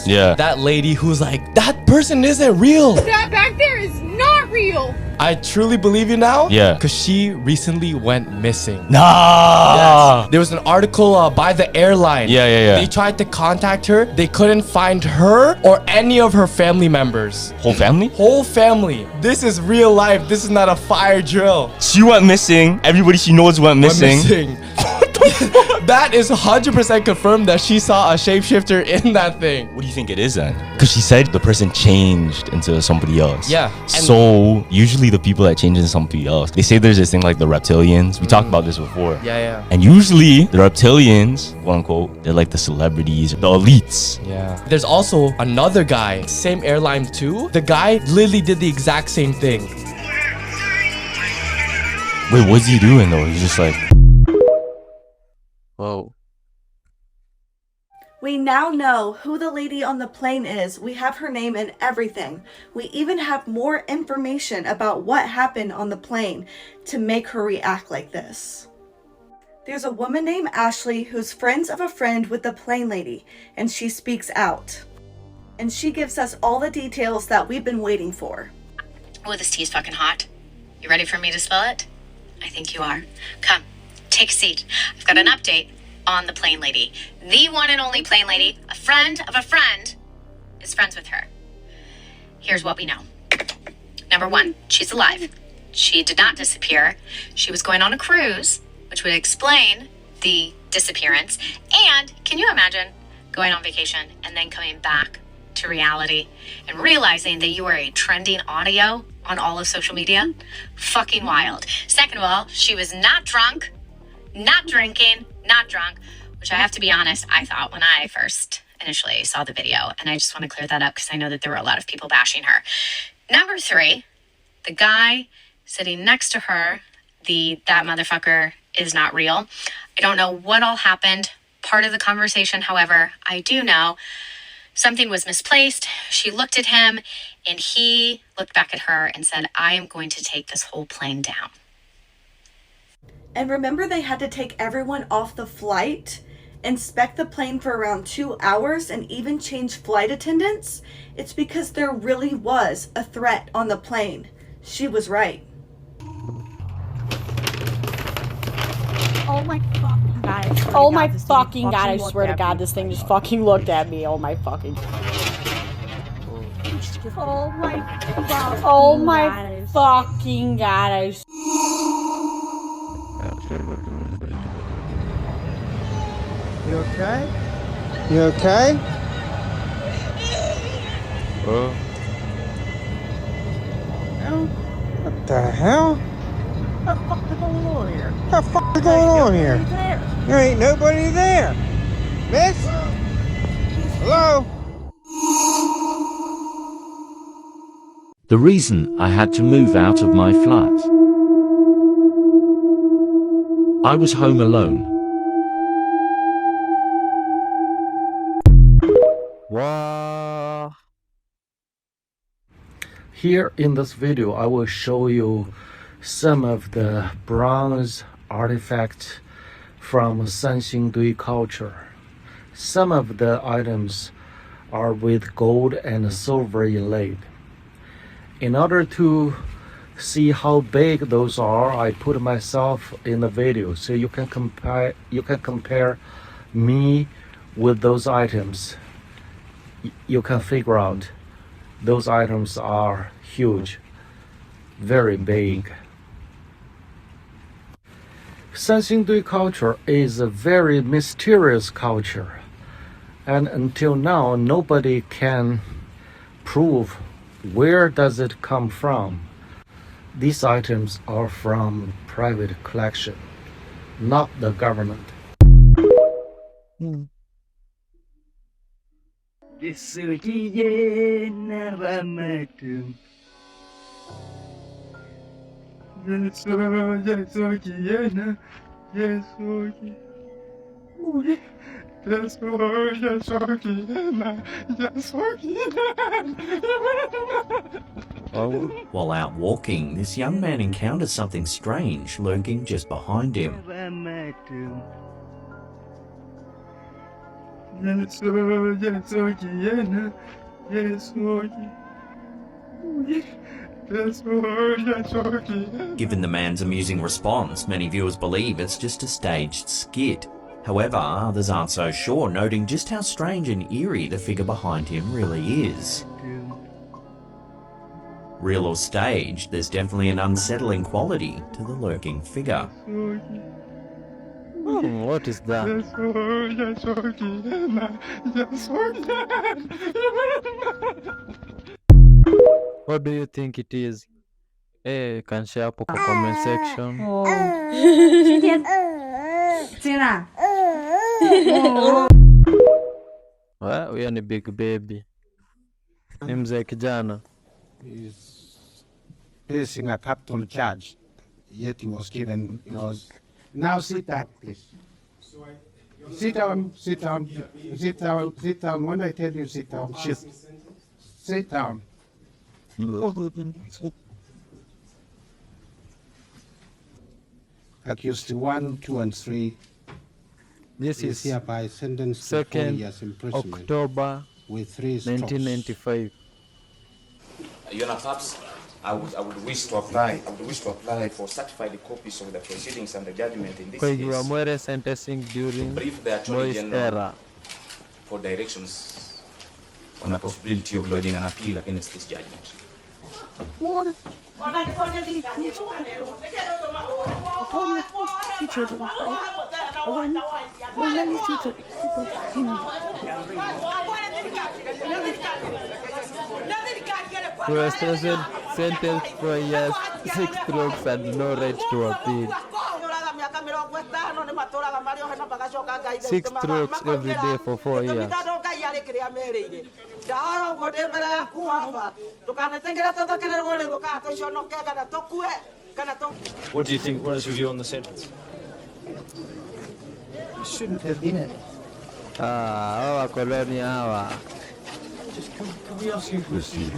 Yeah. That lady who's like, that person isn't real. That back there is not real. I truly believe you now. Yeah. Because she recently went missing. Nah. Yes. There was an article by the airline. Yeah. They tried to contact her. They couldn't find her or any of her family members. Whole family? Whole family. This is real life. This is not a fire drill. She went missing. Everybody she knows went missing. That is 100% confirmed that she saw a shapeshifter in that thing. What do you think it is then? Because she said the person changed into somebody else. Yeah. So usually the people that change into somebody else, they say there's this thing like the reptilians. We talked about this before. Yeah. And usually the reptilians, quote unquote, they're like the celebrities, the elites. Yeah. There's also another guy, same airline too. The guy literally did the exact same thing. Wait, what's he doing though? He's just like, whoa. We now know who the lady on the plane is. We have her name and everything. We even have more information about what happened on the plane to make her react like this. There's a woman named Ashley who's friends of a friend with the plane lady, and she speaks out. And she gives us all the details that we've been waiting for. Oh, this tea is fucking hot. You ready for me to spill it? I think you are. Come, take a seat. I've got an update on the plane lady. The one and only plane lady, a friend of a friend, is friends with her. Here's what we know. Number one, she's alive. She did not disappear. She was going on a cruise, which would explain the disappearance. And can you imagine going on vacation and then coming back to reality and realizing that you are a trending audio on all of social media? Fucking wild. Second of all, she was not drunk, not drinking, not drunk, which I have to be honest, I thought when I first initially saw the video, and I just want to clear that up because I know that there were a lot of people bashing her. Number three, the guy sitting next to her, that motherfucker is not real. I don't know what all happened. Part of the conversation, however, I do know something was misplaced. She looked at him and he looked back at her and said, I am going to take this whole plane down. And remember they had to take everyone off the flight, inspect the plane for around 2 hours, and even change flight attendants? It's because there really was a threat on the plane. She was right. Oh my fucking god. Oh my fucking god, I swear to god, this thing just fucking looked at me. Oh my fucking Oh my god. Oh my fucking god, I You okay? You okay? What the hell? What the fuck is going on here? What the fuck is going on here? There ain't nobody there. Miss? Hello? The reason I had to move out of my flat. I was home alone. Wow. Here in this video, I will show you some of the bronze artifacts from Sanxingdui culture. Some of the items are with gold and silver inlaid. In order to see how big those are, I put myself in the video so you can compare me with those items. You can figure out those items are huge, very big. Sanxingdui culture is a very mysterious culture, and until now nobody can prove where does it come from. These items are from private collection, not the government. While out walking, this young man encountered something strange lurking just behind him. Given the man's amusing response, many viewers believe it's just a staged skit. However, others aren't so sure, noting just how strange and eerie the figure behind him really is. Real or staged, there's definitely an unsettling quality to the lurking figure. What is that? What do you think it is? Hey, you can share hapo kwa comment section. Huyo ni big baby. Ni mzee kijana. He's facing a capital charge, yet he was given, now sit down, please. Sit down, sit down, sit down, sit down. When I tell you sit down, sit down. Accused 1, 2, and 3. This is hereby sentenced to 4 years imprisonment October with 3 strokes. 1995. Your Honor, perhaps I would wish to apply for certified copies of the proceedings and the judgment in this Kwa case. hiyo Mwere sentencing during Brief the Attorney Moise General era. for directions on the possibility of lodging an appeal against this judgment. He was sentenced for years, 6 strokes and no right to appeal. 6 strokes every day for 4 years. What do you think? What is your view on the sentence? You shouldn't have been it. Hawa koloni hawa. Can we ask you a question?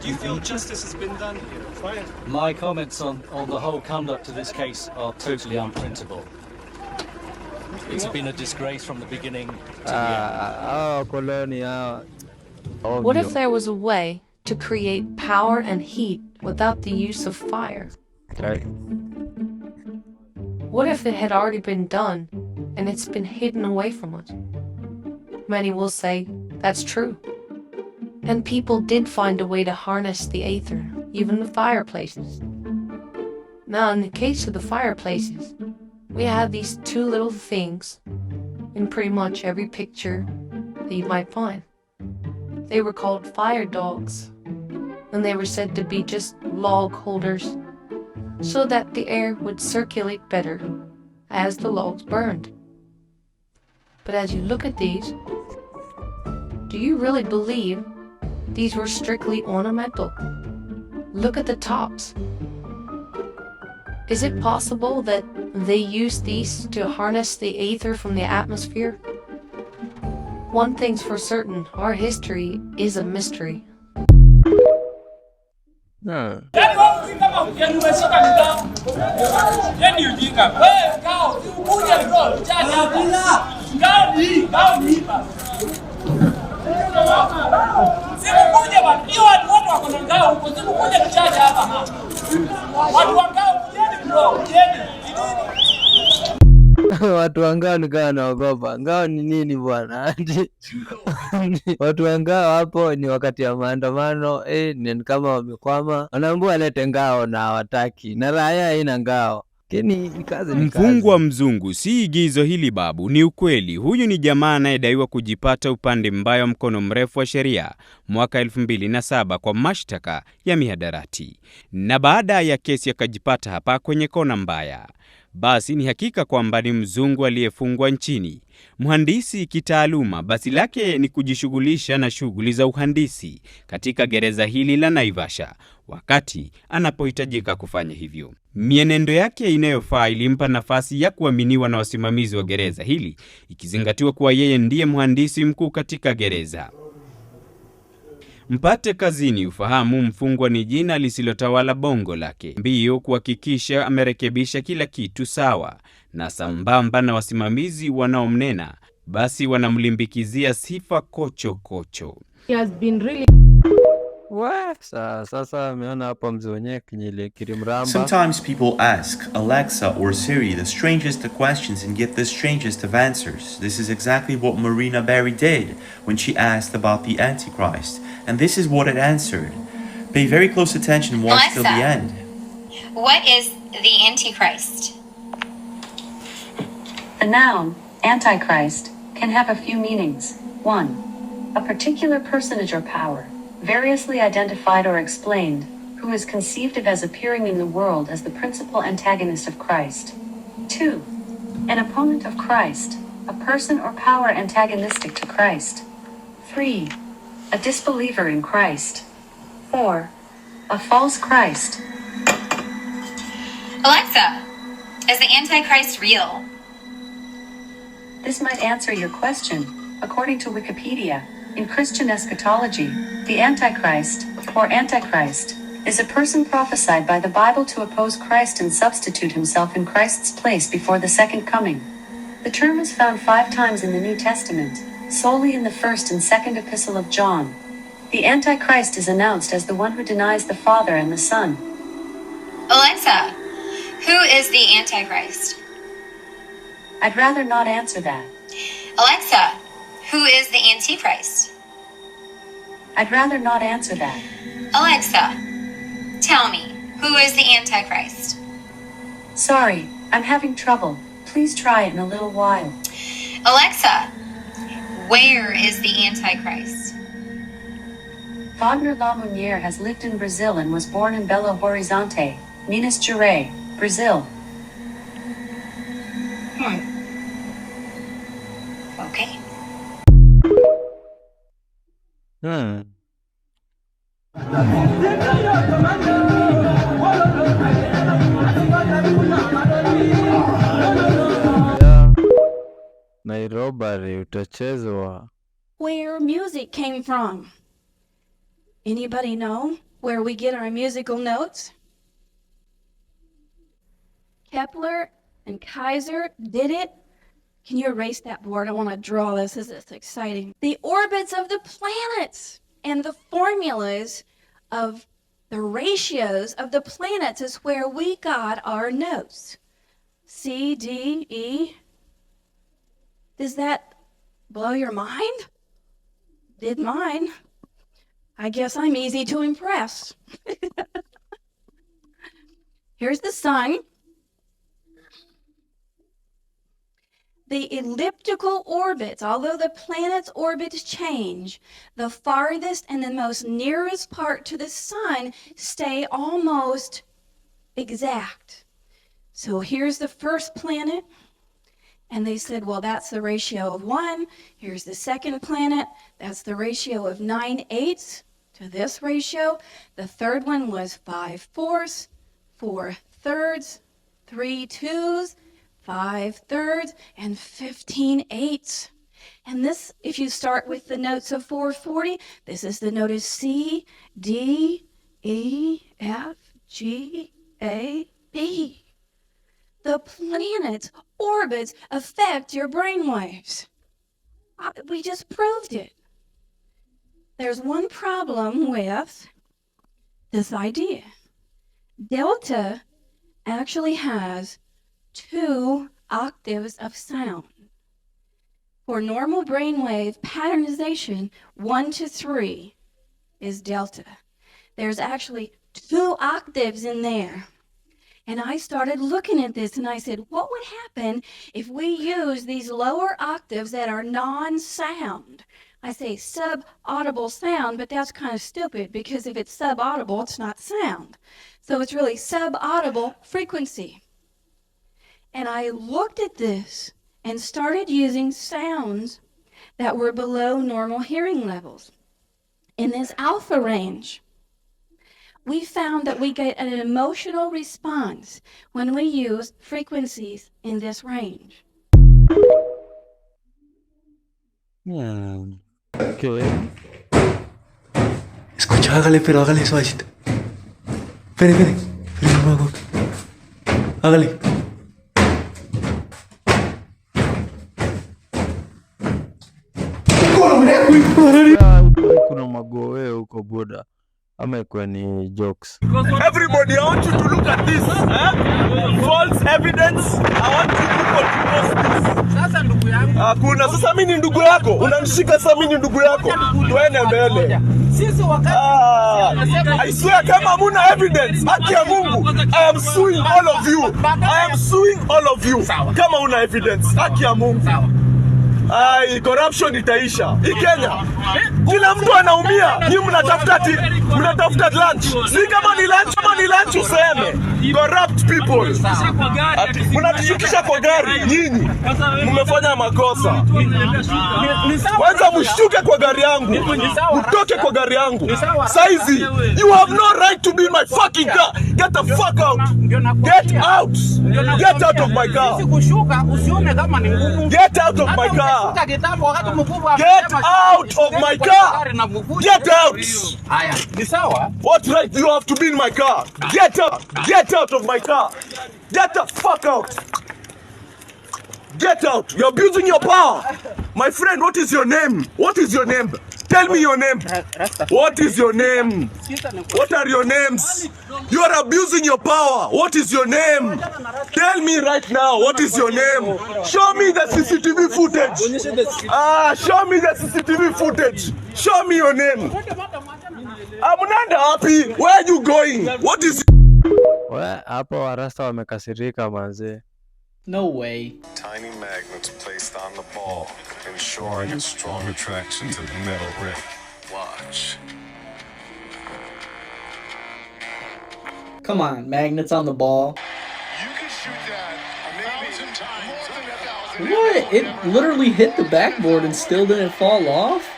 Do you feel justice has been done here? My comments on the whole conduct of this case are totally unprintable. It's been a disgrace from the beginning to the end. Koloni hawa. What if there was a way to create power and heat without the use of fire? Right. What if it had already been done and it's been hidden away from us? Many will say that's true. And people did find a way to harness the aether, even the fireplaces. Now, in the case of the fireplaces, we have these 2 little things in pretty much every picture that you might find. They were called fire dogs, and they were said to be just log holders so that the air would circulate better as the logs burned. But as you look at these, do you really believe these were strictly ornamental? Look at the tops. Is it possible that they used these to harness the aether from the atmosphere? One thing's for certain, our history is a mystery. No. Watu wa ngao nikawa naogopa. Ngao ni nini bwana? Watu wa ngao hapo ni wakati ya maandamano, ni kama wamekwama. Wanaambiwa lete ngao na hawataki. Na raia haina ngao. Mfungwa mzungu si igizo hili babu, ni ukweli. Huyu ni jamaa anayedaiwa kujipata upande mbaya wa mkono mrefu wa sheria mwaka 2007 kwa mashtaka ya mihadarati. Na baada ya kesi akajipata hapa kwenye kona mbaya. Basi ni hakika kwamba ni mzungu aliyefungwa nchini. Mhandisi kitaaluma, basi lake ni kujishughulisha na shughuli za uhandisi katika gereza hili la Naivasha wakati anapohitajika kufanya hivyo. Mienendo yake inayofaa ilimpa nafasi ya kuaminiwa na wasimamizi wa gereza hili, ikizingatiwa kuwa yeye ndiye mhandisi mkuu katika gereza. Mpate kazini ufahamu mfungwa ni jina lisilotawala bongo lake. Mbio kuhakikisha amerekebisha kila kitu sawa na sambamba na wasimamizi wanaomnena basi wanamlimbikizia sifa kocho kocho. He has been really... Sasa ameona hapo mzee wenyewe kilimramba. Sometimes people ask Alexa or Siri the strangest of questions and get the strangest of answers. This is exactly what Marina Berry did when she asked about the Antichrist. And this is what it answered. Pay very close attention and watch till the end. What is the Antichrist? The noun, Antichrist, can have a few meanings. 1. A particular personage or power, variously identified or explained, who is conceived of as appearing in the world as the principal antagonist of Christ. 2. An opponent of Christ, a person or power antagonistic to Christ. 3. A disbeliever in Christ. 4. A false Christ. Alexa, is the Antichrist real? This might answer your question. According to Wikipedia, in Christian eschatology, the Antichrist, or Antichrist, is a person prophesied by the Bible to oppose Christ and substitute himself in Christ's place before the second coming. The term is found 5 times in the New Testament, solely in the first and second epistle of John. The Antichrist is announced as the one who denies the Father and the Son. Alexa, who is the Antichrist? I'd rather not answer that. Alexa, who is the Antichrist? I'd rather not answer that. Alexa, tell me, who is the Antichrist? Sorry, I'm having trouble. Please try it in a little while. Alexa, where is the Antichrist? Wagner Lamounière has lived in Brazil and was born in Belo Horizonte, Minas Gerais, Brazil. Okay. Nairobi utachezwa. Where music came from. Anybody know where we get our musical notes? Kepler and Kaiser did it. Can you erase that board? I want to draw this. This is exciting. The orbits of the planets and the formulas of the ratios of the planets is where we got our notes. C, D, E. Does that blow your mind? Did mine. I guess I'm easy to impress. Here's the sun. The elliptical orbits, although the planet's orbits change, the farthest and the most nearest part to the sun stay almost exact. So here's the first planet, and they said, well, that's the ratio of 1. Here's the second planet, that's the ratio of 9/8 to this ratio. The third one was 5/4, 4/3, 3/2, 5/3, and 15/8. And this, if you start with the notes of 440, this is the note of C, D, E, F, G, A, B. The planet's orbits affect your brainwaves. We just proved it. There's one problem with this idea. Delta actually has 2 octaves of sound. For normal brainwave patternization, 1 to 3 is delta. There's actually 2 octaves in there. And I started looking at this and I said, what would happen if we use these lower octaves that are non-sound? I say sub-audible sound, but that's kind of stupid because if it's sub-audible, it's not sound. So it's really sub-audible frequency. And I looked at this and started using sounds that were below normal hearing levels. In this alpha range, we found that we get an emotional response when we use frequencies in this range. Okay. Escucha, pero hágale suavecito. Espere, luego. Hágale. Kuna magoe huko buda. Ama ikuwe ni jokes. Everybody, I want you to look at this. False evidence. I want you people to post this. Sasa ndugu yangu. Hakuna. Sasa mimi ni ndugu yako. Unanishika sasa mimi ni ndugu yako. Tuende mbele. Sisi wakati I swear kama hamuna evidence, haki ya Mungu, I am suing all of you. I am suing all of you. Kama huna evidence, haki ya Mungu. Corruption itaisha. Hii Kenya kila mtu anaumia. Nyinyi mnatafuta lunch. Si kama ni lunch useme. Corrupt people. Mnatushukisha kwa gari. Nyinyi mmefanya makosa. Kwanza mshtuke kwa gari yangu. Mtoke kwa gari yangu. Saizi, you have no right to be in my fucking car. Get the fuck out. Get out. Get out of my car. Get out of my car. Get out of my car. Get out. What right do you have to be in my car? Get out. Get out of my car. Get the fuck out. Get out. You're abusing your power. My friend, what is your name? What is your name? Tell me your name. What is your name? What are your names? You are abusing your power. What is your name? Tell me right now. What is your name? Show me the CCTV footage. Show me the CCTV footage. Show me your name. I'm not happy. Where are you going? What is? Hapo warasta wamekasirika manze. No way. Tiny magnets placed on the ball, ensuring a strong attraction to the metal ring. Watch. Come on, magnets on the ball. You can shoot that 1,000 times. What? It literally hit the backboard and still didn't fall off?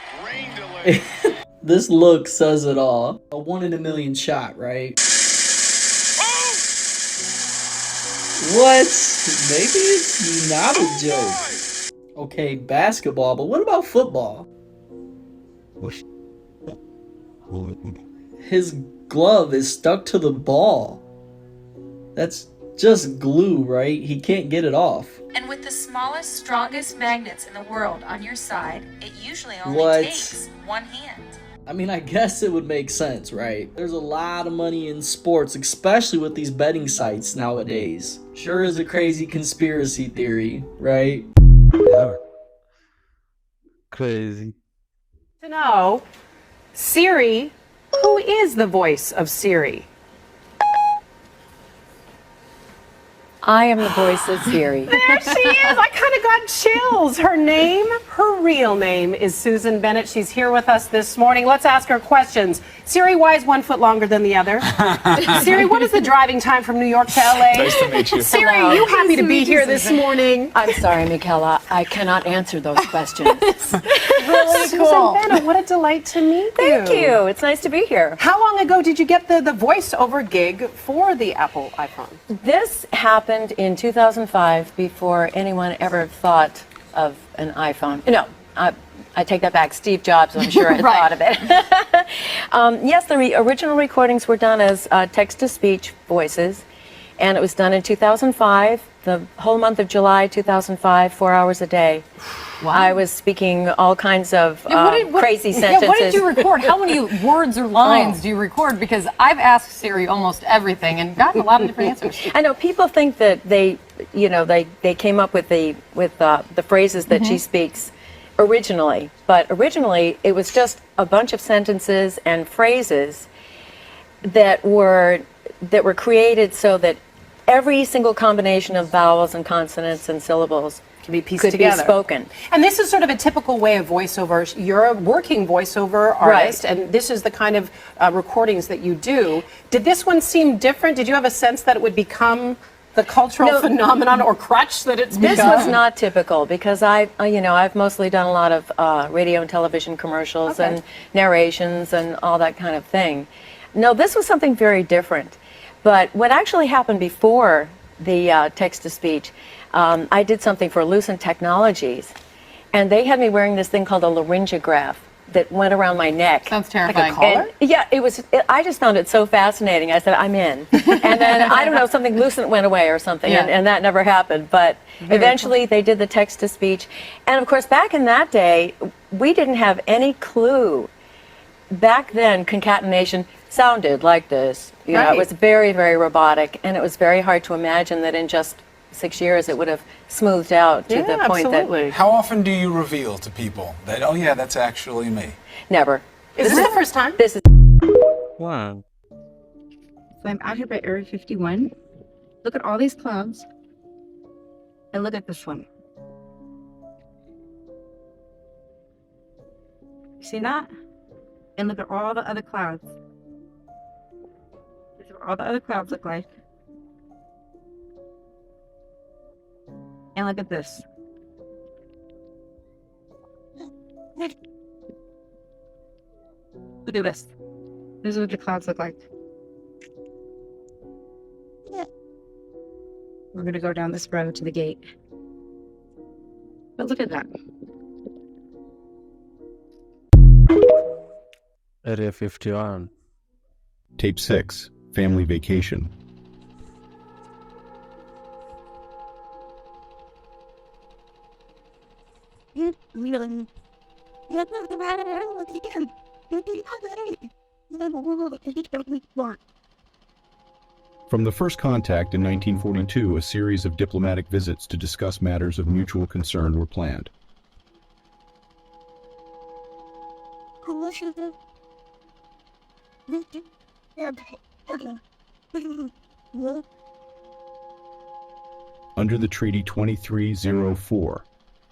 This look says it all. A 1 in a million shot, right? What? Maybe it's not a joke. Okay, basketball, but what about football? His glove is stuck to the ball. That's just glue, right? He can't get it off. And with the smallest, strongest magnets in the world on your side, it usually only takes one hand. I mean, I guess it would make sense, right? There's a lot of money in sports, especially with these betting sites nowadays. Sure is a crazy conspiracy theory, right? Yeah. Crazy. To know, Siri, who is the voice of Siri? I am the voice of Siri. There she is. I kind of got chills. Her real name is Susan Bennett. She's here with us this morning. Let's ask her questions. Siri, why is 1 foot longer than the other? Siri, what is the driving time from New York to LA? Nice to meet you. Siri, Hello. you happy to be here this morning? I'm sorry, Michaela. I cannot answer those questions. Really Susan cool. Bennett, what a delight to meet Thank you. It's nice to be here. How long ago did you get the voiceover gig for the Apple iPhone? This happened in 2005 before anyone ever thought of an iPhone. No, I take that back. Steve Jobs, I'm sure, had thought of it. Yes, the original recordings were done as text-to-speech voices, and it was done in 2005, the whole month of July 2005, 4 hours a day. Wow. I was speaking all kinds of crazy sentences. Yeah, what did you record? How many words or lines do you record? Because I've asked Siri almost everything and gotten a lot of different answers. I know people think that they came up with the phrases that she speaks originally, but originally it was just a bunch of sentences and phrases that were created so that every single combination of vowels and consonants and syllables can be pieced could together. be spoken. And this is sort of a typical way of voiceover. You're a working voiceover artist, and this is the kind of recordings that you do. Did this one seem different? Did you have a sense that it would become the cultural phenomenon or crutch that it's become? This was not typical because I've mostly done a lot of radio and television commercials and narrations and all that kind of thing. No, this was something very different. But what actually happened before the text-to-speech, I did something for Lucent Technologies, and they had me wearing this thing called a laryngograph that went around my neck. Sounds terrifying. Like a collar? Yeah, I just found it so fascinating. I said, I'm in. And then, I don't know, something Lucent went away or something, and that never happened. But eventually they did the text-to-speech. And of course, back in that day, we didn't have any clue. Back then, concatenation sounded like this. You know, it was very, very robotic, and it was very hard to imagine that in just 6 years it would have smoothed out to the point that... How often do you reveal to people that, oh yeah, that's actually me? Never. Is this the first time? This is... Wow. So I'm out here by Area 51. Look at all these clouds. And look at this one. See that? And look at all the other clouds. This is what all the other clouds look like. And look at this. Look at this. This is what the clouds look like. We're going to go down this road to the gate. But look at that. Area 51. Tape 6, Family Vacation. From the first contact in 1942, a series of diplomatic visits to discuss matters of mutual concern were planned. Under the Treaty 2304,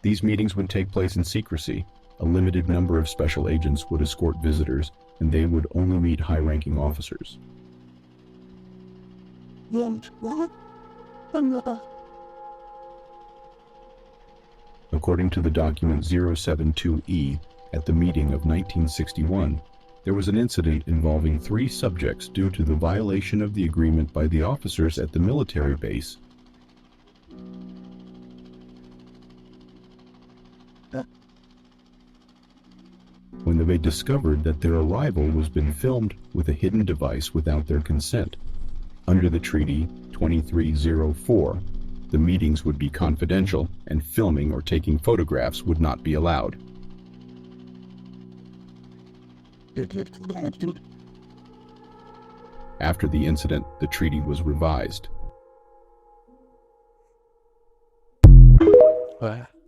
these meetings would take place in secrecy. A limited number of special agents would escort visitors, and they would only meet high-ranking officers. According to the document 072E, at the meeting of 1961, there was an incident involving 3 subjects due to the violation of the agreement by the officers at the military base. When they discovered that their arrival was being filmed with a hidden device without their consent. Under the Treaty 2304, the meetings would be confidential and filming or taking photographs would not be allowed. After the incident, the treaty was revised. Ouais.